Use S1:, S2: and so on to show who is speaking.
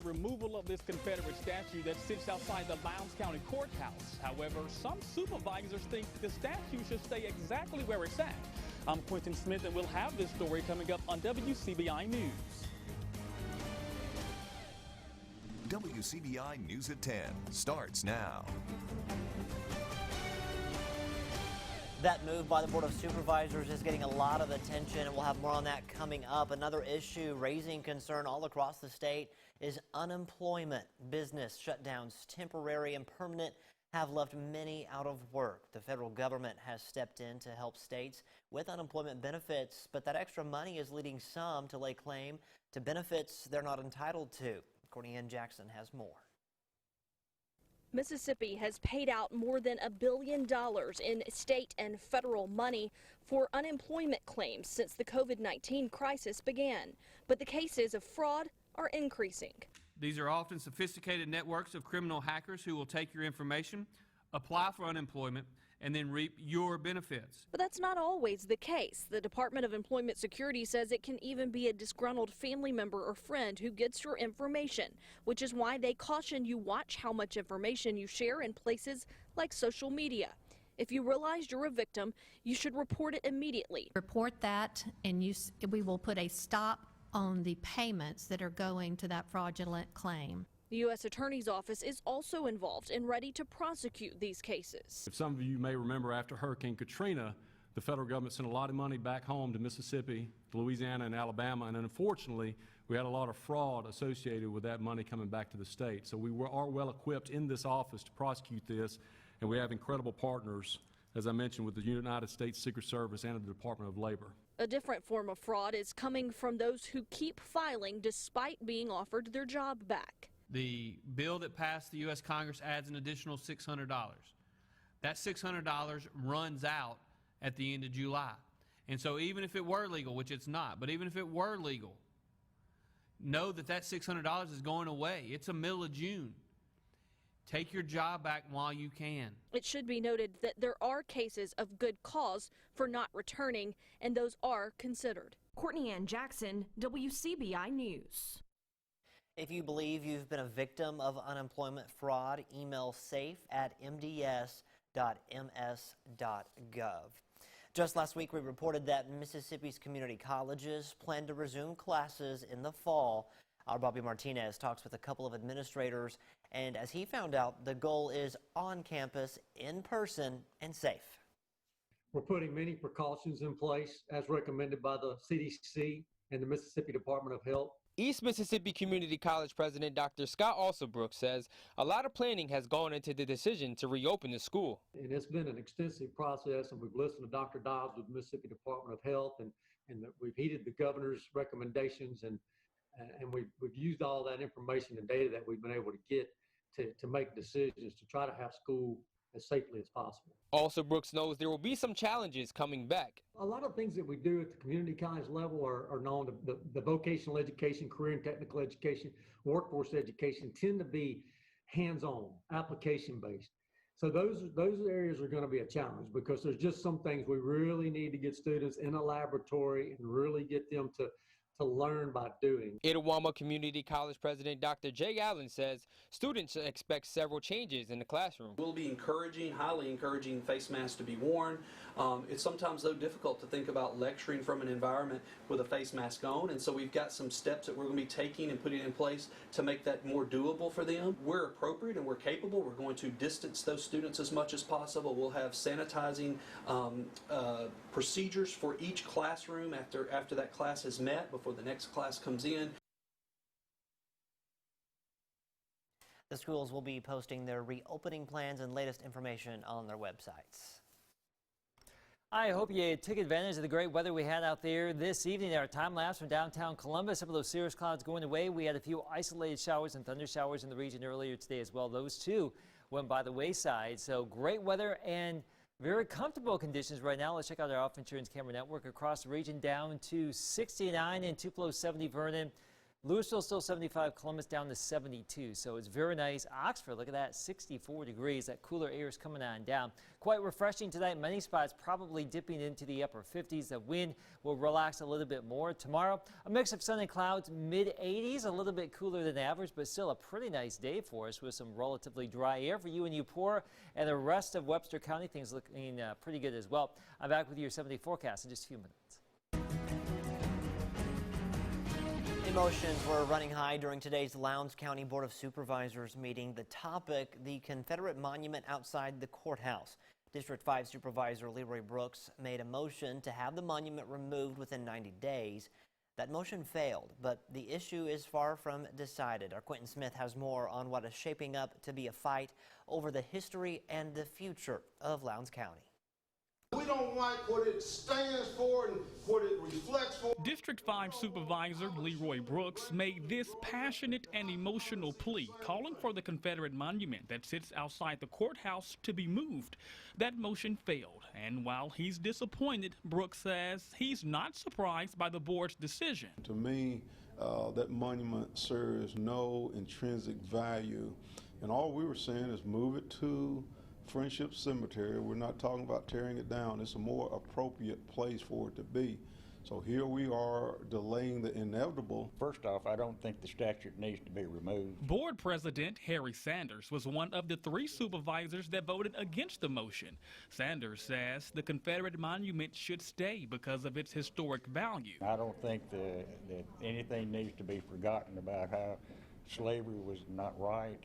S1: removal of this Confederate statue that sits outside the Lowndes County Courthouse. However, some supervisors think the statue should stay exactly where it's at. I'm Quentin Smith, and we'll have this story coming up on WCBI News.
S2: WCBI News at 10 starts now.
S3: That move by the Board of Supervisors is getting a lot of attention, and we'll have more on that coming up. Another issue raising concern all across the state is unemployment. Business shutdowns, temporary and permanent, have left many out of work. The federal government has stepped in to help states with unemployment benefits, but that extra money is leading some to lay claim to benefits they're not entitled to. Courtney Jackson has more.
S4: Mississippi has paid out more than $1 billion in state and federal money for unemployment claims since the COVID-19 crisis began. But the cases of fraud are increasing.
S5: These are often sophisticated networks of criminal hackers who will take your information, apply for unemployment, and then reap your benefits.
S4: But that's not always the case. The Department of Employment Security says it can even be a disgruntled family member or friend who gets your information, which is why they caution you watch how much information you share in places like social media. If you realize you're a victim, you should report it immediately.
S6: Report that, and we will put a stop on the payments that are going to that fraudulent claim.
S4: The U.S. Attorney's Office is also involved and ready to prosecute these cases.
S7: If some of you may remember, after Hurricane Katrina, the federal government sent a lot of money back home to Mississippi, Louisiana, and Alabama, and unfortunately, we had a lot of fraud associated with that money coming back to the state. So we are well equipped in this office to prosecute this, and we have incredible partners, as I mentioned, with the United States Secret Service and the Department of Labor.
S4: A different form of fraud is coming from those who keep filing despite being offered their job back.
S5: The bill that passed the U.S. Congress adds an additional $600. That $600 runs out at the end of July. And so even if it were legal, which it's not, but even if it were legal, know that that $600 is going away. It's the middle of June. Take your job back while you can.
S4: It should be noted that there are cases of good cause for not returning, and those are considered.
S8: Courtney Jackson, WCBI News.
S3: If you believe you've been a victim of unemployment fraud, email safe@mds.ms.gov. Just last week, we reported that Mississippi's community colleges plan to resume classes in the fall. Our Bobby Martinez talks with a couple of administrators, and as he found out, the goal is on campus, in person, and safe.
S9: We're putting many precautions in place as recommended by the CDC and the Mississippi Department of Health.
S10: East Mississippi Community College President Dr. Scott Alsabrook says a lot of planning has gone into the decision to reopen the school.
S9: And it's been an extensive process, and we've listened to Dr. Dobbs with the Mississippi Department of Health, and we've heeded the governor's recommendations, and we've used all that information and data that we've been able to get to make decisions to try to have school as safely as possible.
S10: Also, Brooks knows there will be some challenges coming back.
S9: A lot of things that we do at the community college level are known. The vocational education, career and technical education, workforce education tend to be hands-on, application-based. So those areas are going to be a challenge because there's just some things we really need to get students in a laboratory and really get them to learn by doing.
S10: Itawamba Community College President Dr. Jay Allen says students expect several changes in the classroom.
S11: We'll be highly encouraging face masks to be worn. It's sometimes, though, difficult to think about lecturing from an environment with a face mask on, and so we've got some steps that we're going to be taking and putting in place to make that more doable for them. We're appropriate and we're capable. We're going to distance those students as much as possible. We'll have sanitizing procedures for each classroom after that class is met, before the next class comes in.
S3: The schools will be posting their reopening plans and latest information on their websites.
S12: I hope you took advantage of the great weather we had out there this evening. Our time lapse from downtown Columbus. Some of those cirrus clouds going away. We had a few isolated showers and thunder showers in the region earlier today as well. Those too went by the wayside. So great weather and very comfortable conditions right now. Let's check out our Off Insurance Camera Network across the region, down to 69 in Tupelo, 70 Vernon, Louisville still 75, Columbus down to 72, so it's very nice. Oxford, look at that, 64 degrees. That cooler air is coming on down. Quite refreshing tonight. Many spots probably dipping into the upper 50s. The wind will relax a little bit more. Tomorrow, a mix of sun and clouds, mid-80s, a little bit cooler than average, but still a pretty nice day for us with some relatively dry air for you and Eupora and the rest of Webster County. Things looking pretty good as well. I'm back with your 7-day forecast in just a few minutes.
S3: Emotions were running high during today's Lowndes County Board of Supervisors meeting. The topic, the Confederate Monument outside the courthouse. District 5 Supervisor Leroy Brooks made a motion to have the monument removed within 90 days. That motion failed, but the issue is far from decided. Our Quentin Smith has more on what is shaping up to be a fight over the history and the future of Lowndes County.
S13: We don't like what it stands for and what it reflects for.
S1: District 5 Supervisor Leroy Brooks made this passionate and emotional plea, calling for the Confederate monument that sits outside the courthouse to be moved. That motion failed, and while he's disappointed, Brooks says he's not surprised by the board's decision.
S13: To me, that monument serves no intrinsic value, and all we were saying is move it to Friendship Cemetery. We're not talking about tearing it down. It's a more appropriate place for it to be. So here we are delaying the inevitable.
S14: First off, I don't think the statue needs to be removed.
S1: Board President Harry Sanders was one of the 3 supervisors that voted against the motion. Sanders says the Confederate monument should stay because of its historic value.
S14: I don't think that anything needs to be forgotten about how slavery was not right